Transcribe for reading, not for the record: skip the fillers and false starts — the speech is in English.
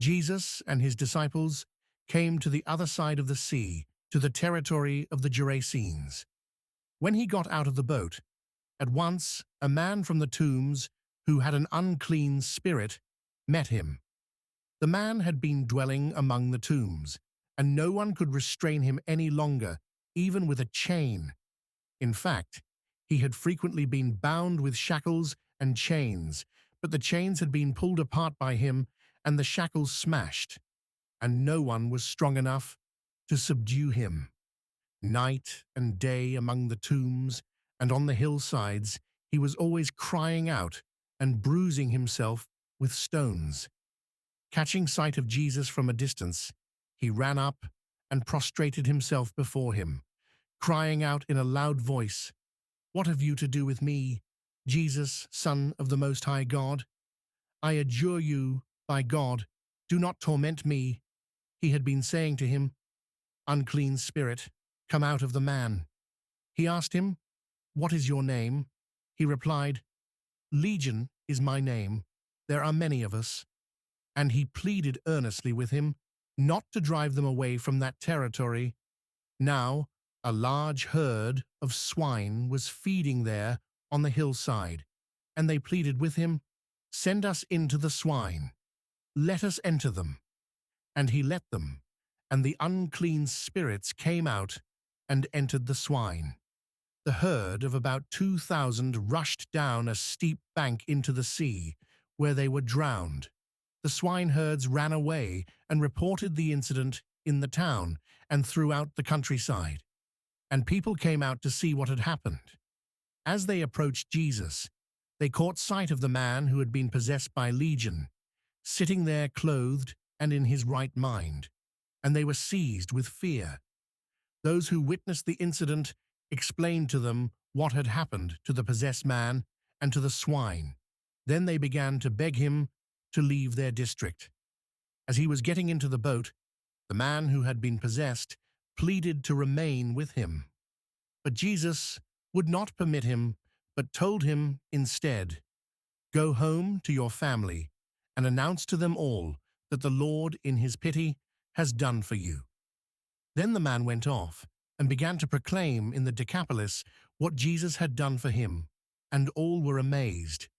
Jesus and his disciples came to the other side of the sea, to the territory of the Gerasenes. When he got out of the boat, at once a man from the tombs who had an unclean spirit met him. The man had been dwelling among the tombs, and no one could restrain him any longer, even with a chain. In fact, he had frequently been bound with shackles and chains, but the chains had been pulled apart by him and the shackles smashed, and no one was strong enough to subdue him. Night and day among the tombs and on the hillsides, he was always crying out and bruising himself with stones. Catching sight of Jesus from a distance, he ran up and prostrated himself before him, crying out in a loud voice, "What have you to do with me, Jesus, Son of the Most High God? I adjure you, by God, do not torment me." He had been saying to him, "Unclean spirit, come out of the man." He asked him, "What is your name?" He replied, "Legion is my name. There are many of us." And he pleaded earnestly with him not to drive them away from that territory. Now, a large herd of swine was feeding there on the hillside, and they pleaded with him, "Send us into the swine. Let us enter them." And he let them, and the unclean spirits came out and entered the swine. The herd of about 2,000 rushed down a steep bank into the sea, where they were drowned. The swineherds ran away and reported the incident in the town and throughout the countryside, and people came out to see what had happened. As they approached Jesus, they caught sight of the man who had been possessed by Legion, sitting there clothed and in his right mind, and they were seized with fear. Those who witnessed the incident explained to them what had happened to the possessed man and to the swine. Then they began to beg him to leave their district. As he was getting into the boat, the man who had been possessed pleaded to remain with him. But Jesus would not permit him, but told him instead, "Go home to your family and announce to them all that the Lord, in his pity, has done for you." Then the man went off and began to proclaim in the Decapolis what Jesus had done for him, and all were amazed.